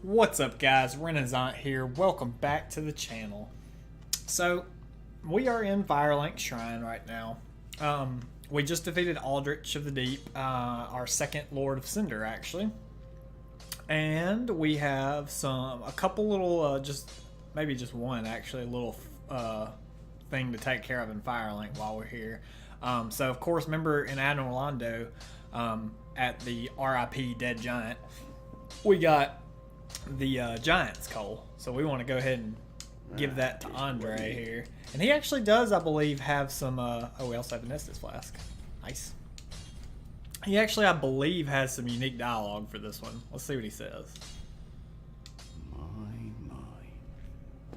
What's up, guys? Renasant here. Welcome back to the channel. So, we are in Firelink Shrine right now. We just defeated Aldrich of the Deep, our second Lord of Cinder, actually. And we have a couple little, maybe just one, actually, a little thing to take care of in Firelink while we're here. So, of course, remember in Admiral Orlando, at the RIP Dead Giant, we got the Giant's Coal. So we want to go ahead and give that to Andre here. And he actually does, I believe, have some, oh, we also have a Nestus Flask. Nice. He actually, I believe, has some unique dialogue for this one. Let's see what he says. My,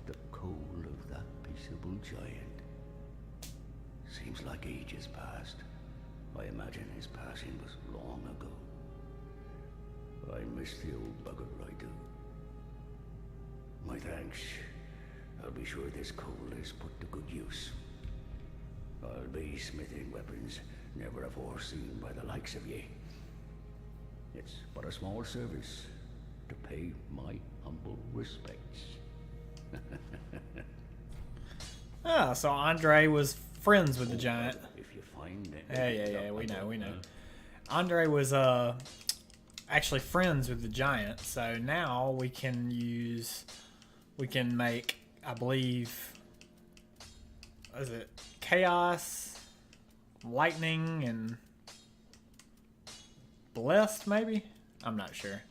the coal of that peaceable giant. Seems like ages passed. I imagine his passing was long ago. I miss the old bugger, I do. My thanks. I'll be sure this coal is put to good use. I'll be smithing weapons never afore seen by the likes of ye. It's but a small service to pay my humble respects. Ah, so Andre was friends with the Giant. If you find it. Yeah, we know. Andre was, actually friends with the Giant, so now we can make, I believe, what is it, Chaos, Lightning, and Blessed, maybe? I'm not sure.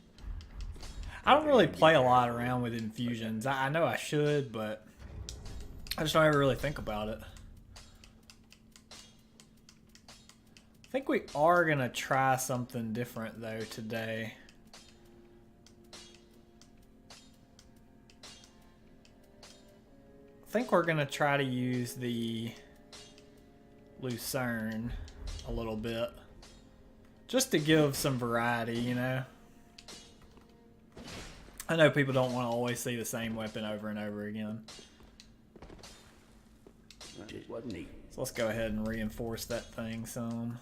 I don't really play a lot around with infusions. I know I should, but I just don't ever really think about it. I think we are going to try something different, though, today. I think we're going to try to use the Lucerne a little bit. Just to give some variety, you know? I know people don't want to always see the same weapon over and over again. It wasn't neat. So let's go ahead and reinforce that thing some.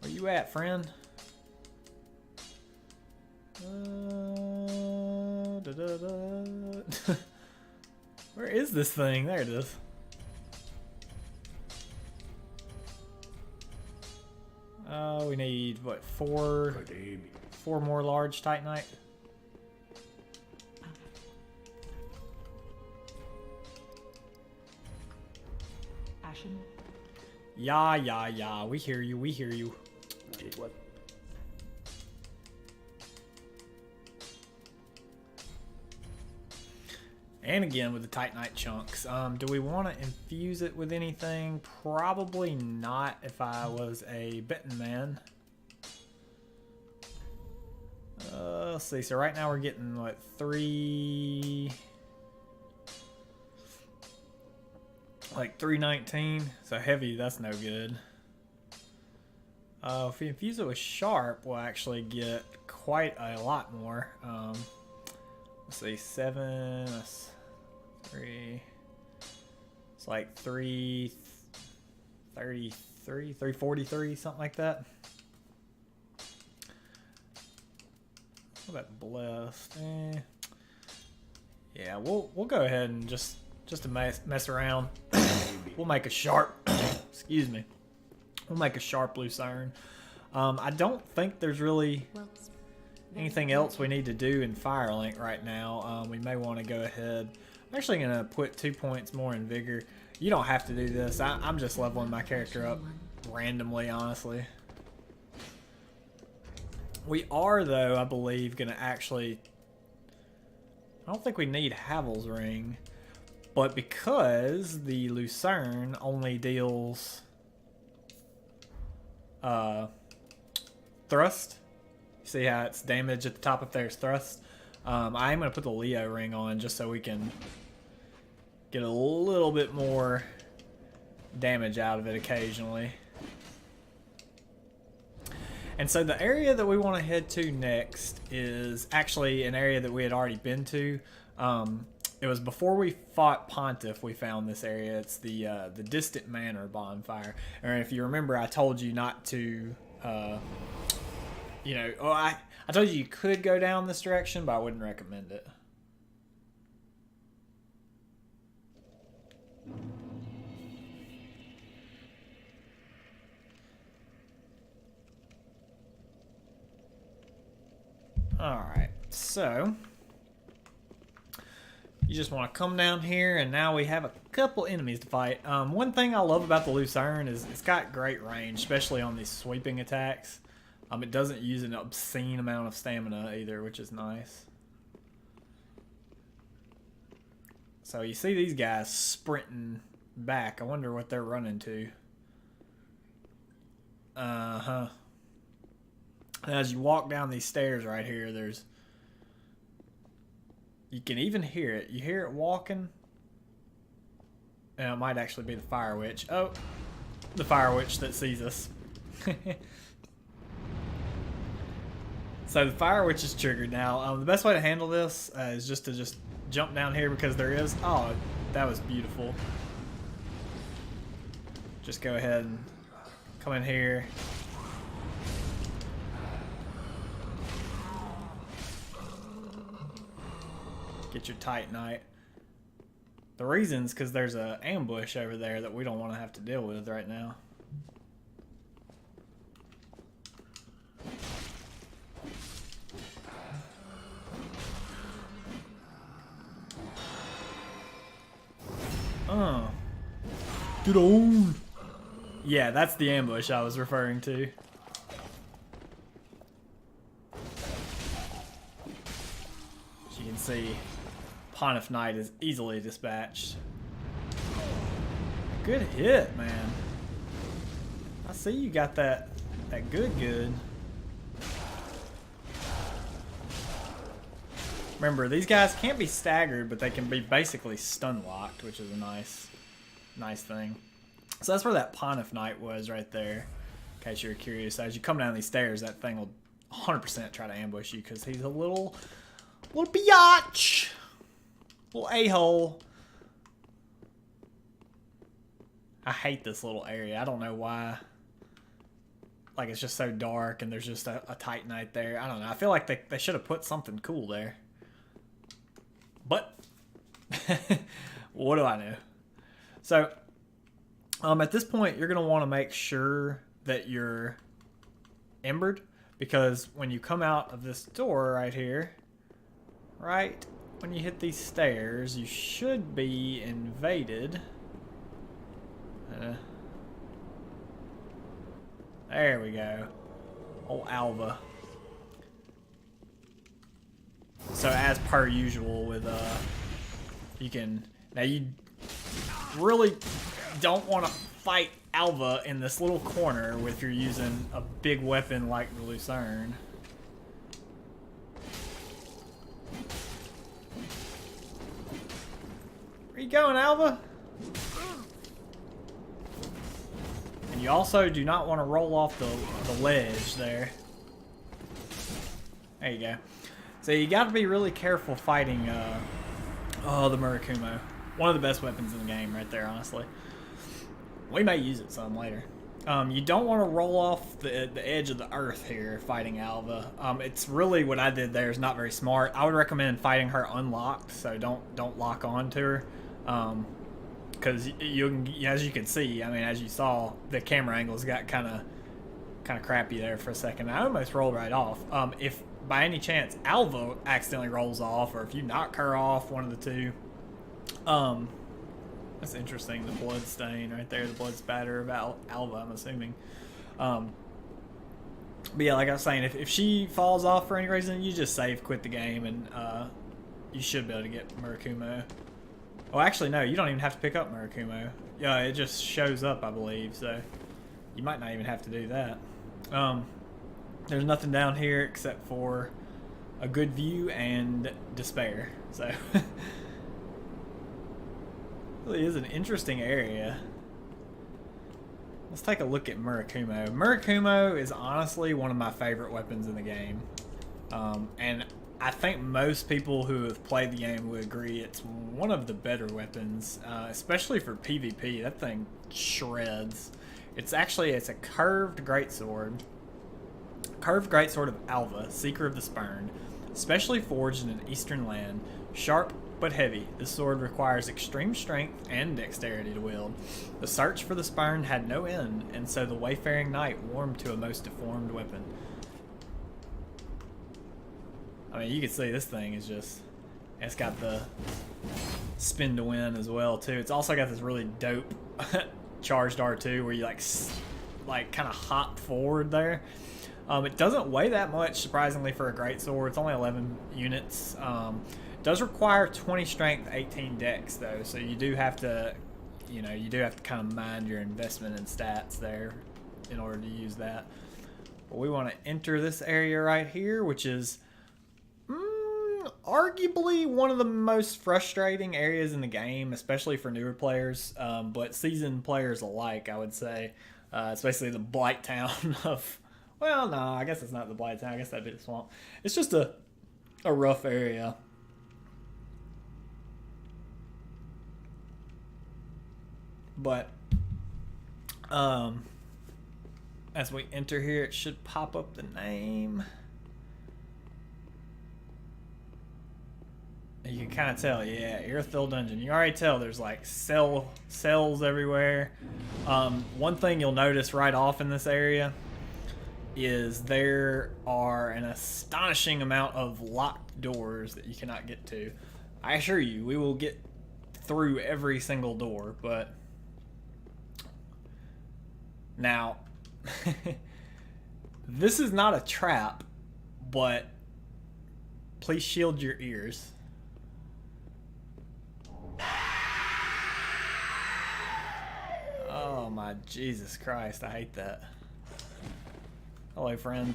Where you at, friend? Where is this thing? There it is. We need, what, four more large Titanite? Ashen. Yeah. We hear you. What? And again with the Titanite chunks. Do we want to infuse it with anything? Probably not if I was a betting man. Let's see. So right now we're getting, what, 319. So heavy, that's no good. If we infuse it with sharp, we'll actually get quite a lot more. Let's see, 7, that's 3. It's like 333, 343, something like that. What about blessed? Yeah, we'll go ahead and just to mess around. We'll make a sharp. Excuse me. We'll make a sharp Lucerne. I don't think there's really anything else we need to do in Firelink right now. We may want to go ahead. I'm actually going to put 2 points more in Vigor. You don't have to do this. I'm just leveling my character up randomly, honestly. We are, though, I believe, going to actually... I don't think we need Havel's Ring. But because the Lucerne only deals... thrust. See how it's damage at the top if there's thrust. I am going to put the Leo ring on just so we can get a little bit more damage out of it occasionally. And so the area that we want to head to next is actually an area that we had already been to. It was before we fought Pontiff we found this area. It's the Distant Manor bonfire. And if you remember, I told you not to... you know, I I told you could go down this direction, but I wouldn't recommend it. Alright, so you just want to come down here, and now we have a couple enemies to fight. One thing I love about the Lucerne is it's got great range, especially on these sweeping attacks. It doesn't use an obscene amount of stamina either, which is nice. So you see these guys sprinting back. I wonder what they're running to. Uh-huh. And as you walk down these stairs right here, there's... You can even hear it. You hear it walking. And it might actually be the Fire Witch. Oh, the Fire Witch that sees us. So the Fire Witch is triggered now. The best way to handle this is just to jump down here because there is... Oh, that was beautiful. Just go ahead and come in here. Get your Titanite. The reason's because there's an ambush over there that we don't want to have to deal with right now. Get on! Yeah, that's the ambush I was referring to. As you can see, Pontiff Knight is easily dispatched. Good hit, man. I see you got that good. Remember, these guys can't be staggered, but they can be basically stun locked, which is a nice thing. So that's where that Pontiff Knight was right there, in case you're curious. As you come down these stairs, that thing will 100% try to ambush you because he's a little biatch. Little a-hole. I hate this little area. I don't know why. Like, it's just so dark and there's just a Titanite there. I don't know. I feel like they should have put something cool there. But, what do I know? So, at this point, you're going to want to make sure that you're embered. Because when you come out of this door right here, right when you hit these stairs, you should be invaded. There we go. Old Alva. So as per usual with you can now you really don't want to fight Alva in this little corner if you're using a big weapon like the Lucerne. Where you going, Alva? And you also do not want to roll off the ledge there. There you go. So you got to be really careful fighting the Murakumo. One of the best weapons in the game right there, honestly. We may use it some later. You don't want to roll off the edge of the earth here fighting Alva. It's really what I did there is not very smart. I would recommend fighting her unlocked, so don't lock on to her. Because as you can see, I mean, as you saw, the camera angles got kind of crappy there for a second. I almost rolled right off. If by any chance Alva accidentally rolls off, or if you knock her off, one of the two, that's interesting. The blood stain right there, the blood spatter of Alva, I'm assuming. But yeah, like I was saying, if she falls off for any reason, you just save quit the game, and you should be able to get Murakumo. Oh, actually, no, you don't even have to pick up Murakumo. Yeah, it just shows up, I believe, so you might not even have to do that. There's nothing down here except for a good view and despair, so really is an interesting area. Let's take a look at Murakumo. Murakumo is honestly one of my favorite weapons in the game, and I think most people who have played the game would agree it's one of the better weapons, especially for PvP. That thing shreds. It's a curved greatsword. Curved Greatsword of Alva, Seeker of the Spurn. Specially forged in an eastern land. Sharp but heavy, this sword requires extreme strength and dexterity to wield. The search for the Spurn had no end, and so the wayfaring knight warmed to a most deformed weapon. I mean, you can see this thing is just... It's got the spin to win as well, too. It's also got this really dope charged R2 where you, like kind of hop forward there. It doesn't weigh that much, surprisingly, for a greatsword. It's only 11 units. It does require 20 strength, 18 dex, though, so you do have to, you know, you do have to kind of mind your investment in stats there in order to use that. But we want to enter this area right here, which is arguably one of the most frustrating areas in the game, especially for newer players, but seasoned players alike, I would say. It's basically the Blight Town of... Well, no, I guess it's not the Blight Town. I guess that'd be the swamp. It's just a rough area. But as we enter here, it should pop up the name. You can kind of tell, yeah, Irithyll Dungeon. You already tell there's like cells everywhere. One thing you'll notice right off in this area is there are an astonishing amount of locked doors that you cannot get to. I assure you, we will get through every single door, but now this is not a trap, but please shield your ears. Oh my Jesus Christ, I hate that. Hello, friend.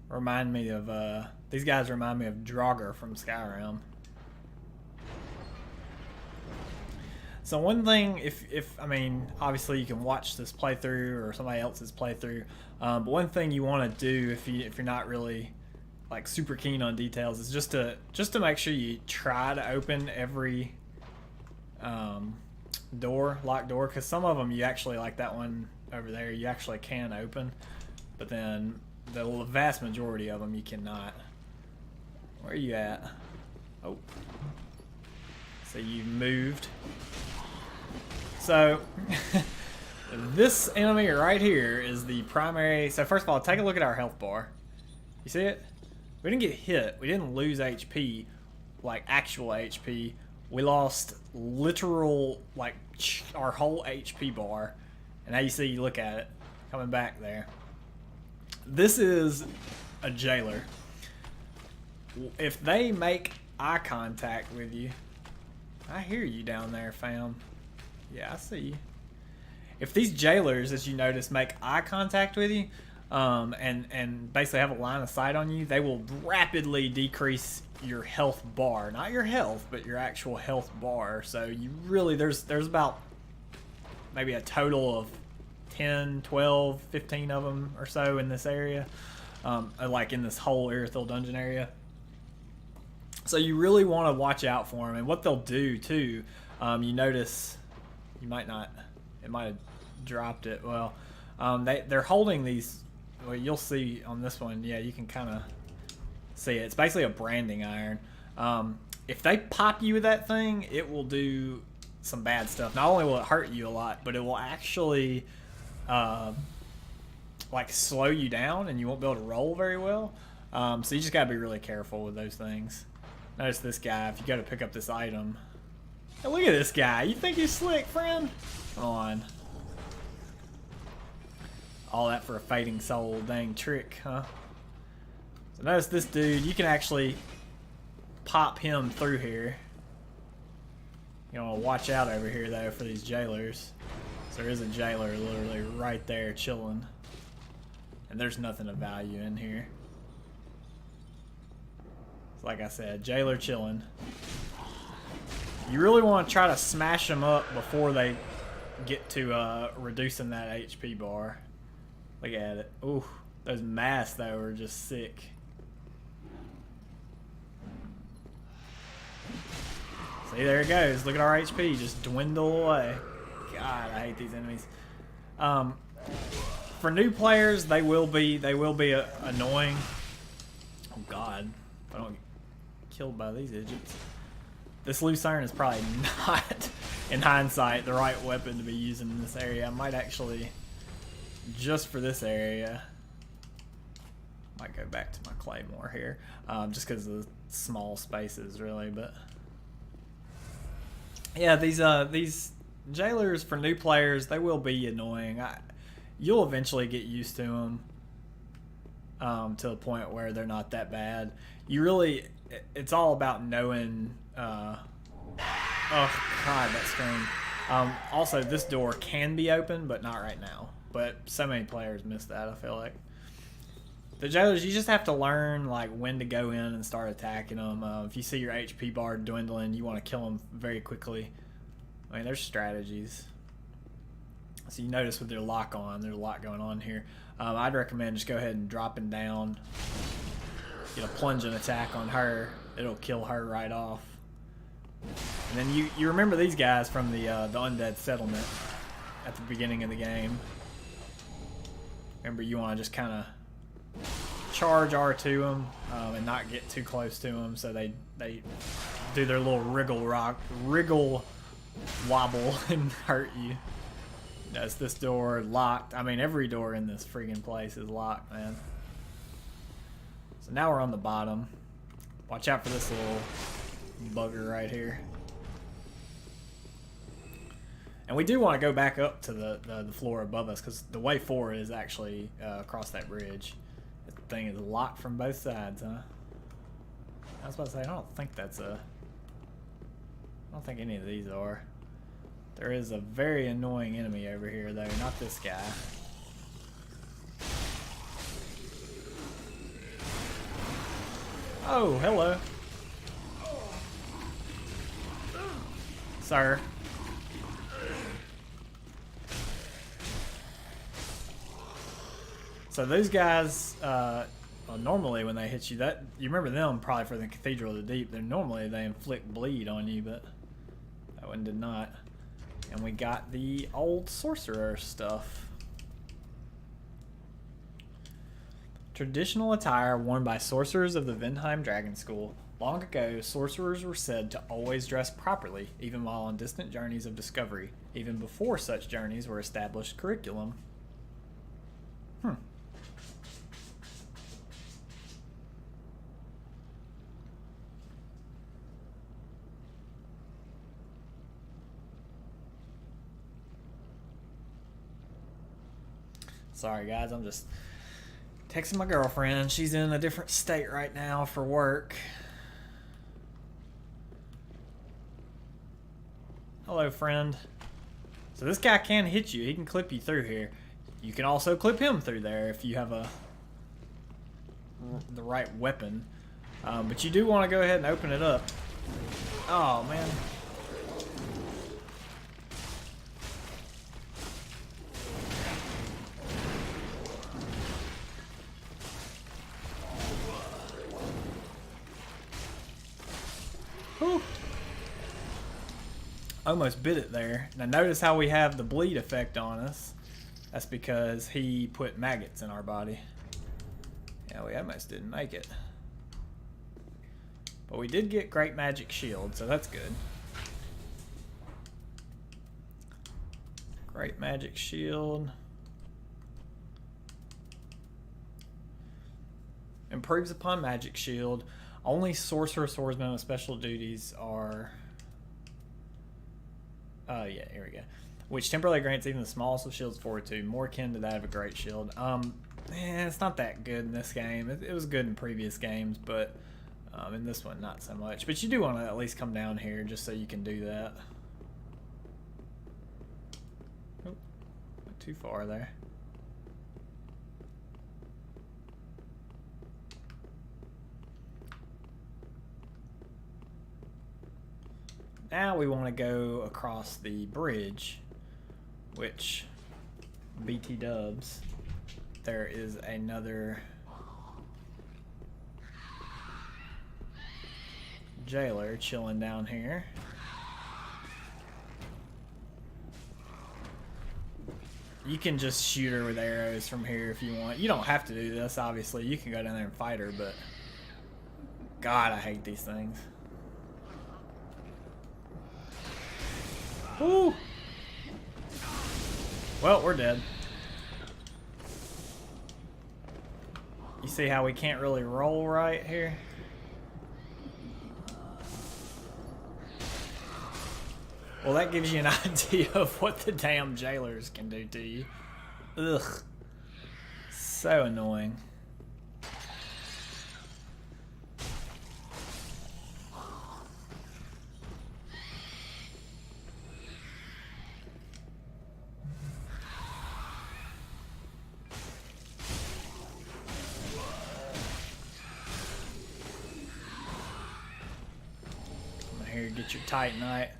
Remind me of, these guys remind me of Draugr from Skyrim. So one thing, if I mean, obviously you can watch this playthrough or somebody else's playthrough, but one thing you want to do if you're not really like super keen on details is just to make sure you try to open every locked door, because some of them you actually, like that one over there, you actually can open, but then the vast majority of them you cannot. Where are you at? Oh, so you moved. So this enemy right here is the primary. So first of all, take a look at our health bar. You see it? We didn't get hit. We didn't lose HP, like actual HP. We lost literal, like, our whole HP bar. And now you see, you look at it, coming back there. This is a jailer. If they make eye contact with you, I hear you down there, fam. Yeah, I see you. If these jailers, as you notice, make eye contact with you, and basically have a line of sight on you, they will rapidly decrease your health bar. Not your health, but your actual health bar. So you really, there's about maybe a total of 10, 12, 15 of them or so in this area, like in this whole Irithyll Dungeon area. So you really want to watch out for them. And what they'll do too, you notice, you might not, it might have dropped it. Well, they're holding these, well, you'll see on this one, yeah, you can kind of see it. It's basically a branding iron. If they pop you with that thing, it will do some bad stuff. Not only will it hurt you a lot, but it will actually like slow you down, and you won't be able to roll very well. So you just gotta be really careful with those things. Notice this guy, if you go to pick up this item. Hey, look at this guy. You think he's slick, friend? Come on. All that for a fading soul, dang trick, huh? So notice this dude, you can actually pop him through here. You want to watch out over here though for these jailers. So there is a jailer literally right there chilling. And there's nothing of value in here. So like I said, jailer chilling. You really want to try to smash them up before they get to reducing that HP bar. Look at it. Ooh, those masks though are just sick. See, there it goes. Look at our HP just dwindle away. God, I hate these enemies. For new players, they will be annoying. Oh God, if I don't get killed by these idiots. This Lucerne is probably not, in hindsight, the right weapon to be using in this area. I might actually, just for this area, might go back to my Claymore here, just because of the small spaces, really. But yeah, these jailers for new players, they will be annoying. You'll eventually get used to them to the point where they're not that bad. You really, it's all about knowing. Oh God, that screen. Also, this door can be open, but not right now. But so many players miss that, I feel like. The jailers, you just have to learn like when to go in and start attacking them. If you see your HP bar dwindling, you want to kill them very quickly. I mean, there's strategies. So you notice with their lock on, there's a lot going on here. I'd recommend just go ahead and dropping down. Get a plunging attack on her. It'll kill her right off. And then you remember these guys from the undead settlement at the beginning of the game. Remember, you want to just kind of charge R to them and not get too close to them, so they do their little wriggle wobble and hurt you. Is this door locked? I mean, every door in this friggin' place is locked, man. So now we're on the bottom. Watch out for this little bugger right here. And we do want to go back up to the floor above us, because the way forward is actually across that bridge. This thing is locked from both sides, huh? I was about to say, I don't think any of these are. There is a very annoying enemy over here, though. Not this guy. Oh, hello. Sir. So those guys, well, normally when they hit you, you remember them probably for the Cathedral of the Deep. They inflict bleed on you, but that one did not. And we got the old sorcerer stuff. Traditional attire worn by sorcerers of the Vendheim Dragon School. Long ago, sorcerers were said to always dress properly, even while on distant journeys of discovery, even before such journeys were established curriculum. Sorry guys, I'm just texting my girlfriend. She's in a different state right now for work. Hello, friend. So this guy can hit you. He can clip you through here. You can also clip him through there if you have the right weapon. But you do want to go ahead and open it up. Oh, man. Whew. Almost bit it there. Now notice how we have the bleed effect on us. That's because he put maggots in our body. Yeah, we almost didn't make it. But we did get Great Magic Shield, so that's good. Great Magic Shield. Improves upon Magic Shield. Only Sorcerer Swordsmen with special duties are... yeah, here we go. Which temporarily grants even the smallest of shields fortitude, more akin to that of a Great Shield. It's not that good in this game. It was good in previous games, but in this one, not so much. But you do want to at least come down here just so you can do that. Oh, not too far there. Now we want to go across the bridge, which, BT dubs, there is another jailer chilling down here. You can just shoot her with arrows from here if you want. You don't have to do this, obviously. You can go down there and fight her, but... God, I hate these things. Woo! Well, we're dead. You see how we can't really roll right here? Well, that gives you an idea of what the damn jailers can do to you. Ugh. So annoying. Come here, get your Titanite.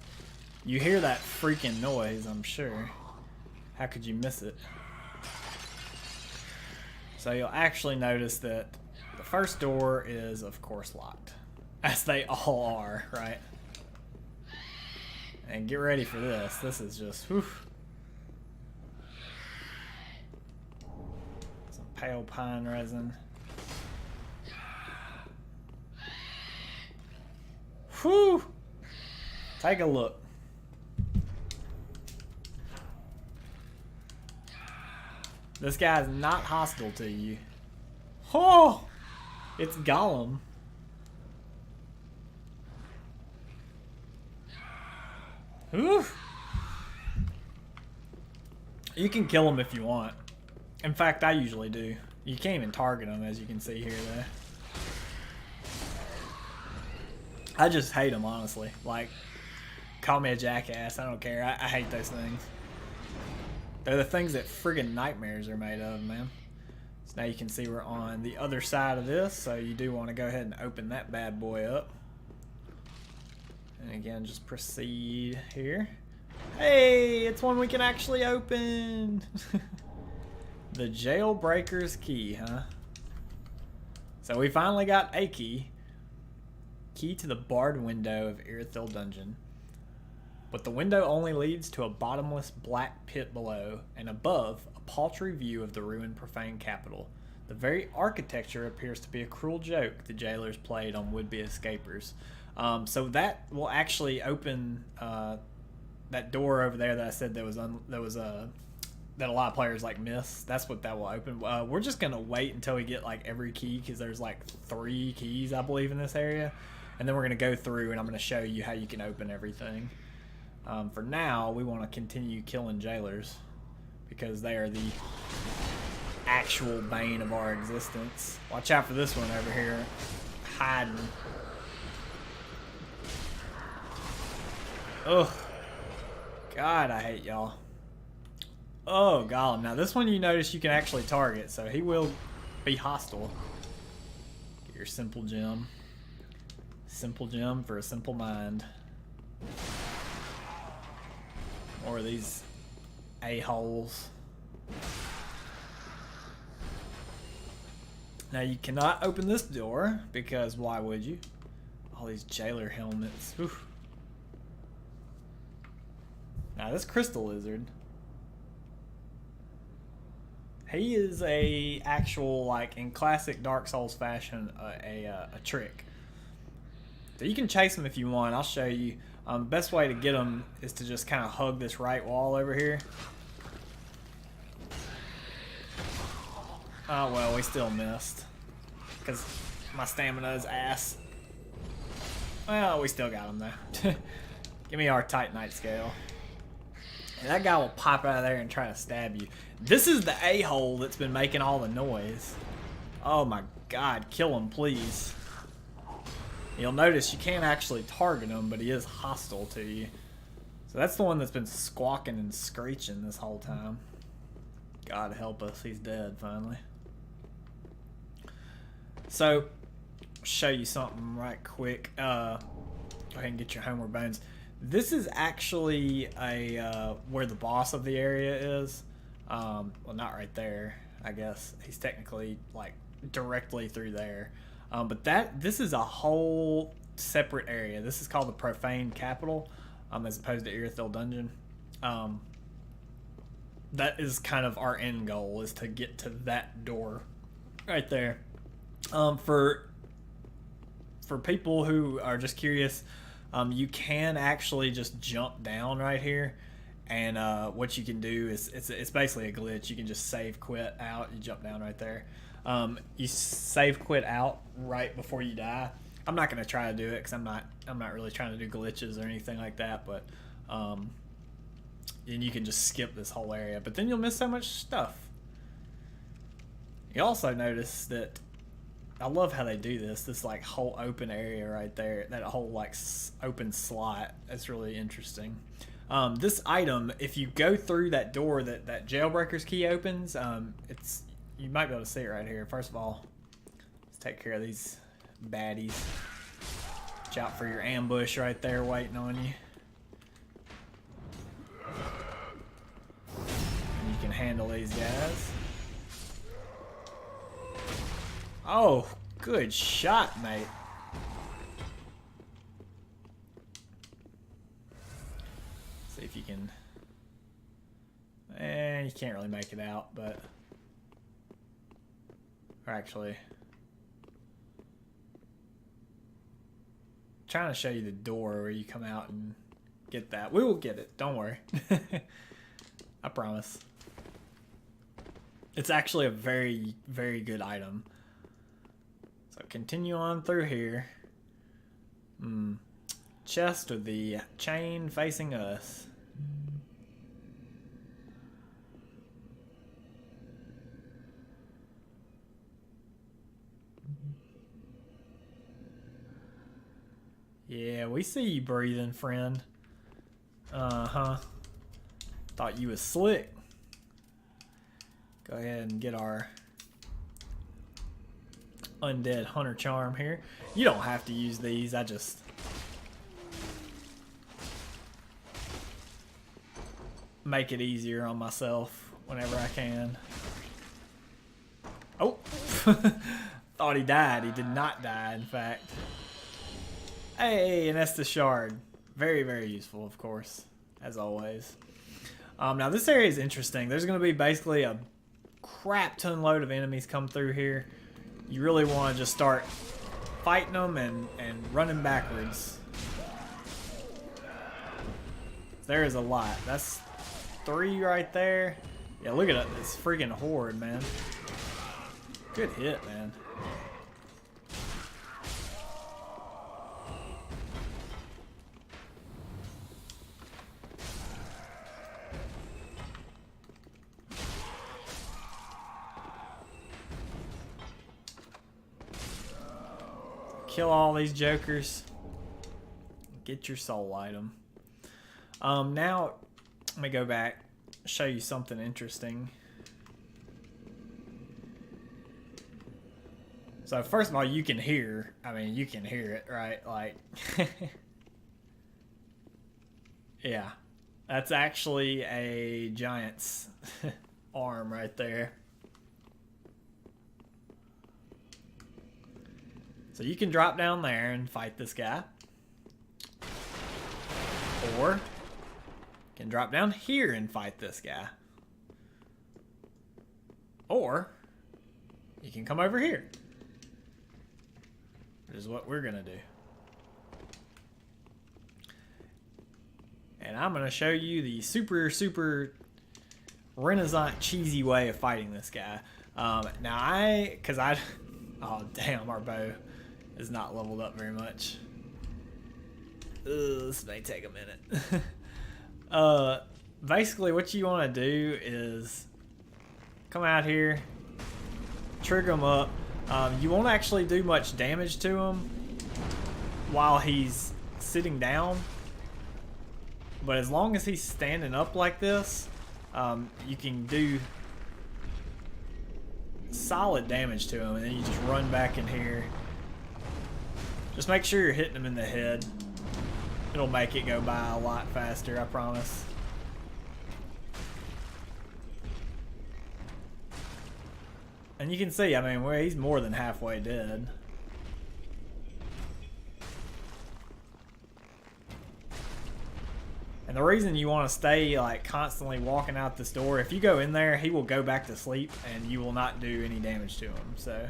You hear that freaking noise, I'm sure. How could you miss it? So you'll actually notice that the first door is, of course, locked. As they all are, right? And get ready for this. This is just, whew. Some pale pine resin. Whew! Take a look. This guy's not hostile to you. Oh! It's Gollum. Oof. You can kill him if you want. In fact, I usually do. You can't even target him, as you can see here, though. I just hate him, honestly. Like, call me a jackass. I don't care. I hate those things. They're the things that friggin' nightmares are made of, man. So now you can see we're on the other side of this, so you do want to go ahead and open that bad boy up. And again, just proceed here. Hey, it's one we can actually open! The Jailbreaker's Key, huh? So we finally got a key. Key to the barred window of Irithyll Dungeon. But the window only leads to a bottomless black pit below, and above, a paltry view of the ruined profane capital. The very architecture appears to be a cruel joke the jailers played on would-be escapers. So that will actually open that door over there that I said that a lot of players like miss. That's what that will open. We're just gonna wait until we get like every key, because there's like 3 keys, I believe, in this area, and then we're gonna go through and I'm gonna show you how you can open everything. For now, we want to continue killing jailers because they are the actual bane of our existence. Watch out for this one over here, hiding. Ugh. God, I hate y'all. Oh, Gollum. Now, this one you notice you can actually target, so he will be hostile. Get your simple gem. Simple gem for a simple mind. Or these a-holes. Now you cannot open this door because why would you? All these jailer helmets. Oof. Now this crystal lizard, he is a actual, like in classic Dark Souls fashion, a trick. So you can chase him if you want. I'll show you. The best way to get him is to just kind of hug this right wall over here. Oh well, we still missed because my stamina is ass. Well, we still got him though. Give me our Titanite scale. And that guy will pop out of there and try to stab you. This is the a-hole that's been making all the noise. Oh my god, kill him please. You'll notice you can't actually target him, but he is hostile to you. So that's the one that's been squawking and screeching this whole time. God help us, he's dead finally. So, show you something right quick. Go ahead and get your homeward bones. This is actually where the boss of the area is. Well, not right there, I guess. He's technically like directly through there. But this is a whole separate area. This is called the Profane Capital, as opposed to Irithyll Dungeon. that is kind of our end goal, is to get to that door right there. For people who are just curious, you can actually just jump down right here, and what you can do is it's basically a glitch. You can just save quit out. You jump down right there. You save quit out right before you die. I'm not gonna try to do it because I'm not really trying to do glitches or anything like that. But and you can just skip this whole area, but then you'll miss so much stuff. You also notice that I love how they do this like whole open area right there, that whole like open slot. That's really interesting. This item, if you go through that door that Jailbreaker's key opens, it's, you might be able to see it right here. First of all, let's take care of these baddies. Watch out for your ambush right there waiting on you. And you can handle these guys. Oh, good shot, mate. See if you can... you can't really make it out, but... Or actually... Trying to show you the door where you come out and get that. We will get it. Don't worry. I promise. It's actually a very, very good item. So continue on through here. Chest with the chain facing us. Yeah, we see you breathing, friend. Uh-huh. Thought you was slick. Go ahead and get our undead hunter charm here. You don't have to use these. I just make it easier on myself whenever I can. Oh, thought he died. He did not die, in fact. Hey, and that's the shard. Very, very useful, of course, as always. Now this area is interesting. There's going to be basically a crap ton load of enemies come through here. You really want to just start fighting them and running backwards. There is a lot. That's 3 right there. Yeah, look at this freaking horde, man. Good hit, man. Kill all these jokers. Get your soul item. Now, let me go back, show you something interesting. So first of all, you can hear, you can hear it, right? Like, yeah, that's actually a giant's arm right there. So you can drop down there and fight this guy. Or you can drop down here and fight this guy. Or you can come over here. Which is what we're going to do. And I'm going to show you the super, super Renasant cheesy way of fighting this guy. Oh damn, our bow is not leveled up very much. This may take a minute. Basically what you want to do is come out here, trigger him up. You won't actually do much damage to him while he's sitting down, but as long as he's standing up like this, you can do solid damage to him, and then you just run back in here. Just make sure you're hitting him in the head. It'll make it go by a lot faster, I promise. And you can see, he's more than halfway dead. And the reason you want to stay like constantly walking out this door, if you go in there, he will go back to sleep and you will not do any damage to him. So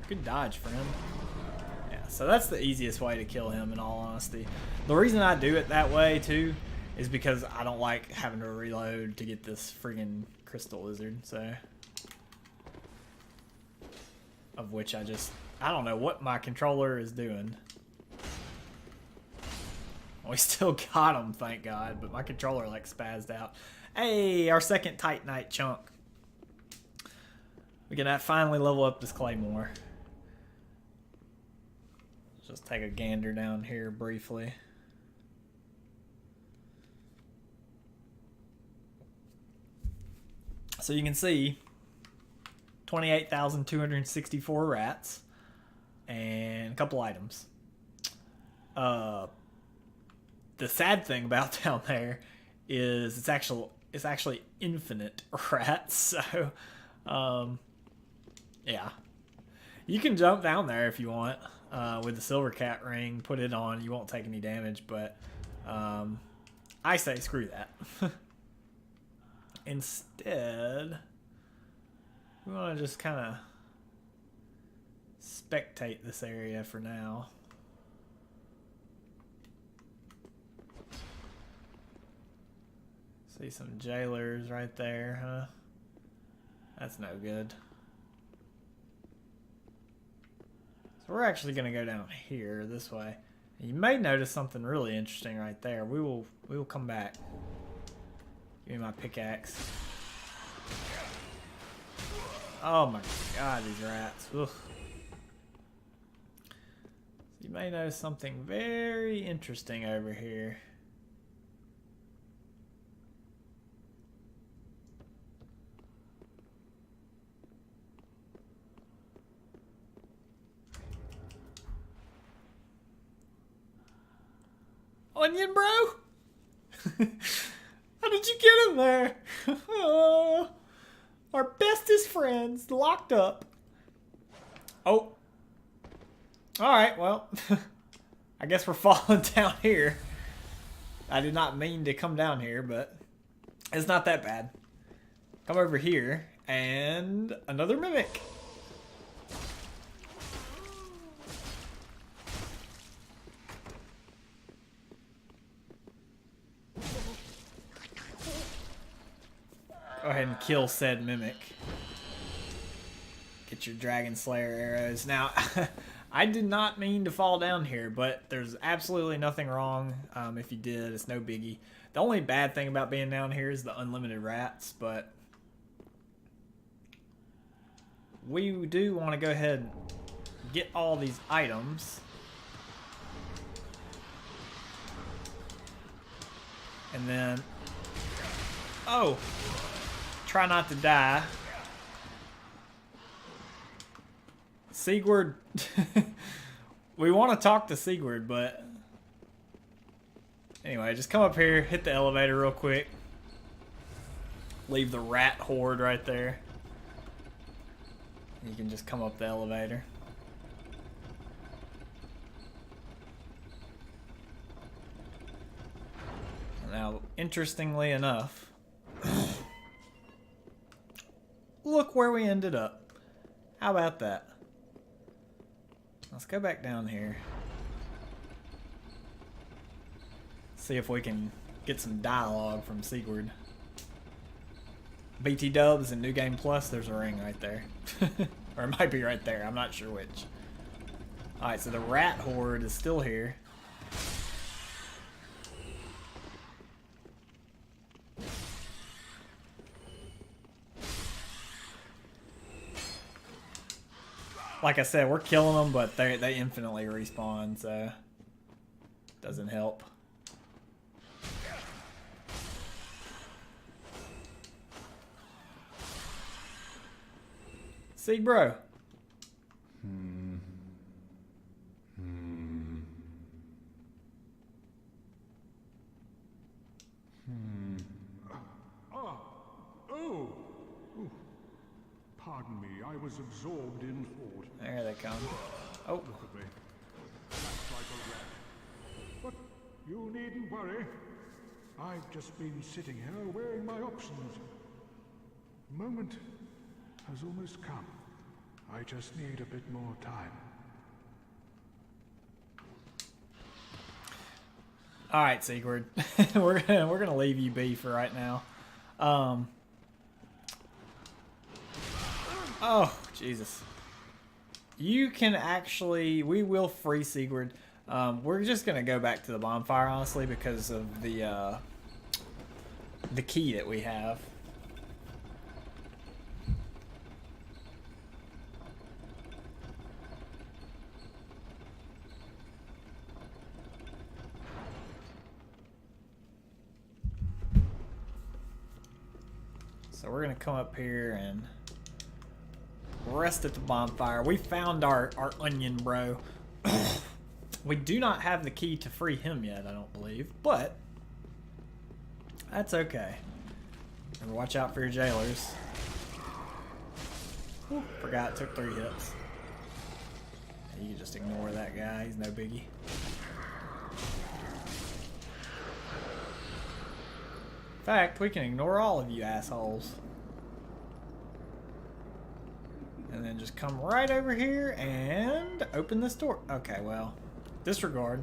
good dodge, friend. Yeah, so that's the easiest way to kill him, in all honesty. The reason I do it that way too is because I don't like having to reload to get this friggin' crystal lizard. So, of which I don't know what my controller is doing. We still got him, thank God, but my controller like spazzed out. Hey, our second Titanite chunk. We can finally level up this Claymore. Just take a gander down here briefly. So you can see 28,264 rats and a couple items. The sad thing about down there is it's actually infinite rats. So, yeah, you can jump down there if you want with the silver cat ring. Put it on, you won't take any damage. But I say screw that. Instead, we want to just kind of spectate this area for now. See some jailers right there, huh? That's no good. So we're actually going to go down here this way. You may notice something really interesting right there. We will come back. Give me my pickaxe. Oh my God, these rats. Ugh. You may notice something very interesting over here. Onion, bro? How did you get in there? Our bestest friends locked up. Oh. Alright, well. I guess we're falling down here. I did not mean to come down here, but it's not that bad. Come over here, and another mimic. Go ahead and kill said mimic. Get your Dragon Slayer arrows. Now, I did not mean to fall down here, but there's absolutely nothing wrong. If you did, it's no biggie. The only bad thing about being down here is the unlimited rats, but we do want to go ahead and get all these items. And then, oh, try not to die. Sigurd, we want to talk to Sigurd, but anyway, just come up here, hit the elevator real quick. Leave the rat horde right there. You can just come up the elevator. Now, interestingly enough, look where we ended up. How about that? Let's go back down here. See if we can get some dialogue from Sigurd. BT Dubs and New Game Plus, there's a ring right there. Or it might be right there, I'm not sure which. Alright, so the rat horde is still here. Like I said, we're killing them, but they infinitely respawn, so doesn't help. See, bro. Pardon me, I was absorbed in thought. There they come. Oh. Look at me. That's like But you needn't worry. I've just been sitting here weighing my options. The moment has almost come. I just need a bit more time. All right, Sigurd. we're gonna leave you be for right now. Oh, Jesus. You can actually... We will free Sigurd. We're just going to go back to the bonfire, honestly, because of the key that we have. So we're going to come up here and rest at the bonfire. We found our onion bro. We do not have the key to free him yet, I don't believe, but that's okay. And watch out for your jailers. Whew, forgot it took 3 hits. You can just ignore that guy, he's no biggie. In fact, we can ignore all of you assholes. And then just come right over here and open this door. Okay, well, disregard.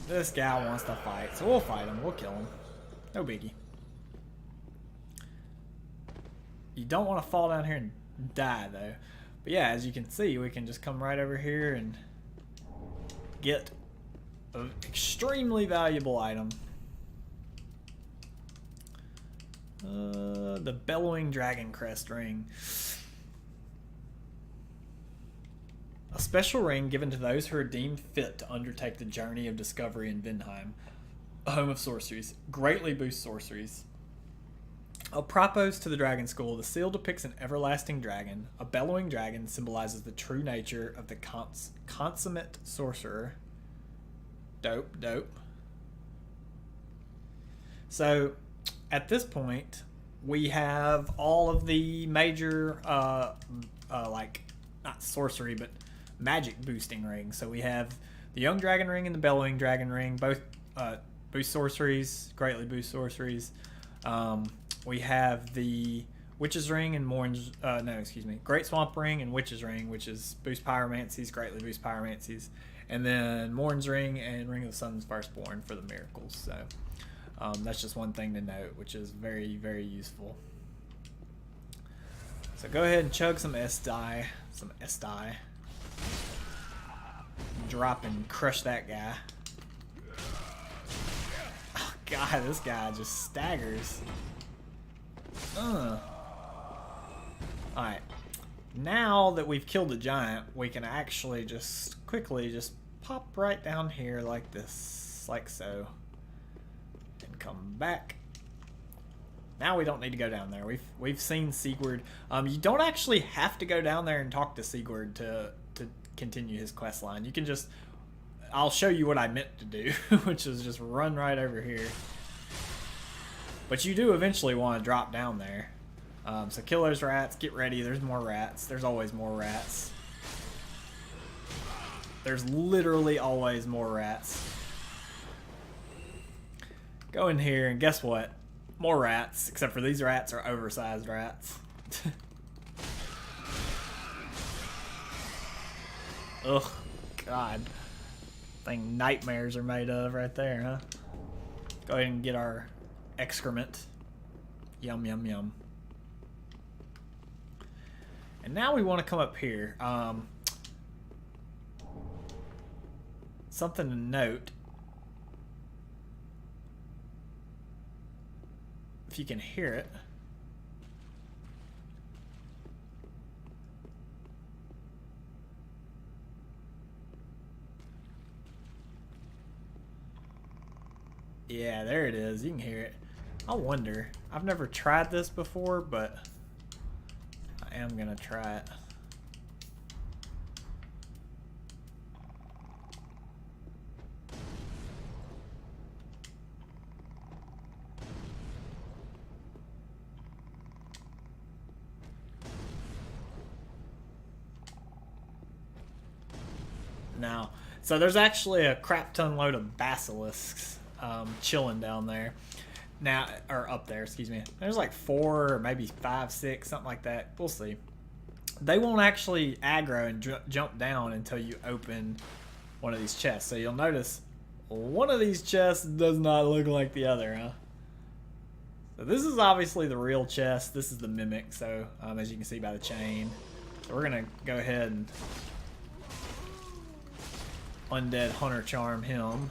This guy wants to fight, so we'll fight him. We'll kill him. No biggie. You don't want to fall down here and die, though. But yeah, as you can see, we can just come right over here and get an extremely valuable item. The Bellowing Dragon Crest Ring. A special ring given to those who are deemed fit to undertake the journey of discovery in Vinheim, a home of sorceries. Greatly boosts sorceries. Apropos to the Dragon School, the seal depicts an everlasting dragon. A bellowing dragon symbolizes the true nature of the consummate sorcerer. Dope, dope. So, at this point, we have all of the major, like, not sorcery, but magic boosting rings. So we have the Young Dragon Ring and the Bellowing Dragon Ring, both boost sorceries, greatly boost sorceries. We have the Witch's Ring and Great Swamp Ring and Witch's Ring, which is boost pyromancies, greatly boost pyromancies. And then Morn's Ring and Ring of the Sun's Firstborn for the miracles. So that's just one thing to note, which is very, very useful. So go ahead and chug some S-Die. Some S-Die. Drop and crush that guy. Oh, God, this guy just staggers. Alright. Now that we've killed the giant, we can actually just quickly just pop right down here like this. Like so. And come back. Now we don't need to go down there. We've seen Sigurd. You don't actually have to go down there and talk to Sigurd to continue his quest line. You can just... I'll show you what I meant to do, which is just run right over here. But you do eventually want to drop down there. So kill those rats. Get ready. There's more rats. There's always more rats. There's literally always more rats. Go in here and guess what? More rats, except for these rats are oversized rats. Ugh, God. Thing nightmares are made of right there, huh? Go ahead and get our excrement. Yum, yum, yum. And now we want to come up here. Something to note. If you can hear it. Yeah, there it is. You can hear it. I wonder. I've never tried this before, but I am gonna try it. Now, so there's actually a crap ton load of basilisks chilling down there. Now, or up there, excuse me. There's like 4 or maybe 5, 6, something like that. We'll see. They won't actually aggro and jump down until you open one of these chests. So you'll notice one of these chests does not look like the other, huh? So this is obviously the real chest. This is the mimic, so as you can see by the chain. So we're going to go ahead and undead hunter charm him.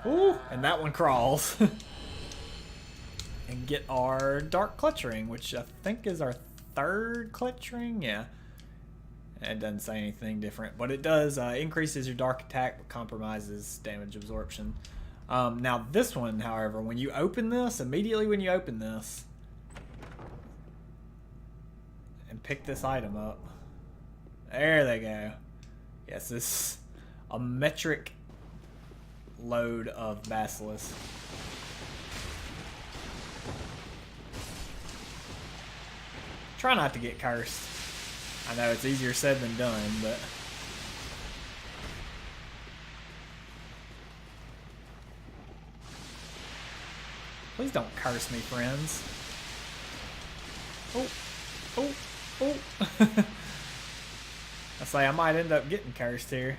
Ooh, and that one crawls. And get our dark clutch ring, which I think is our 3rd clutch ring. Yeah. It doesn't say anything different, but it does increases your dark attack but compromises damage absorption. Now this one, however, when you open this, immediately when you open this and pick this item up, there they go. Yes, this is a metric load of basilisk. Try not to get cursed. I know it's easier said than done, but please don't curse me, friends. Oh, oh, oh. I say I might end up getting cursed here.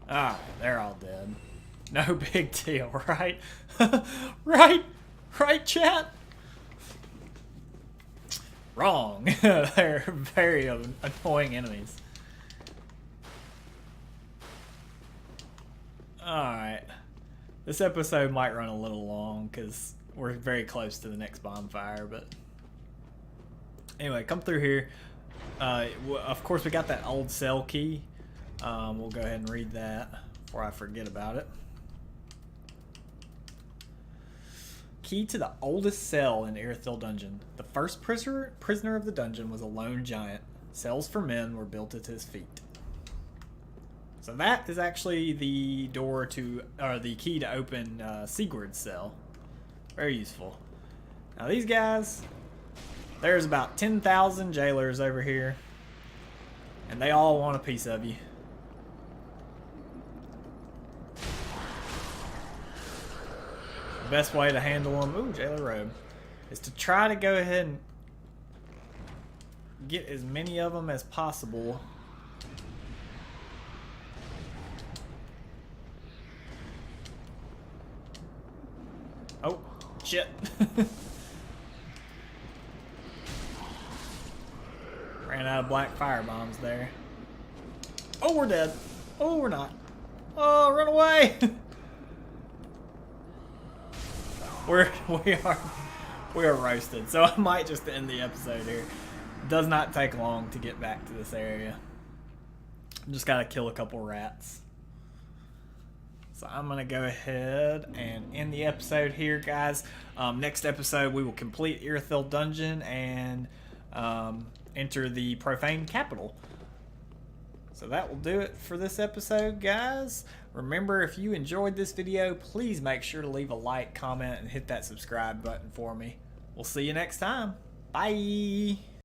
Ah, they're all dead. No big deal, right? Right? Right, chat? Wrong. They're very annoying enemies. Alright. This episode might run a little long because we're very close to the next bonfire, but anyway, come through here. Of course, we got that old cell key. We'll go ahead and read that before I forget about it. Key to the oldest cell in Irithyll Dungeon. The first prisoner of the dungeon was a lone giant. Cells for men were built at his feet. So that is actually the door to, or the key to open Sigurd's cell. Very useful. Now these guys, there's about 10,000 jailers over here, and they all want a piece of you. The best way to handle them, ooh, jailer robe, is to try to go ahead and get as many of them as possible. Oh, shit. Ran out of black fire bombs there. Oh, we're dead. Oh, we're not. Oh, run away. We are roasted, so I might just end the episode here. It does not take long to get back to this area. Just gotta kill a couple rats. So I'm gonna go ahead and end the episode here, guys. Next episode we will complete Irithyll Dungeon and enter the Profane Capital. So that will do it for this episode, guys. Remember, if you enjoyed this video, please make sure to leave a like, comment, and hit that subscribe button for me. We'll see you next time. Bye!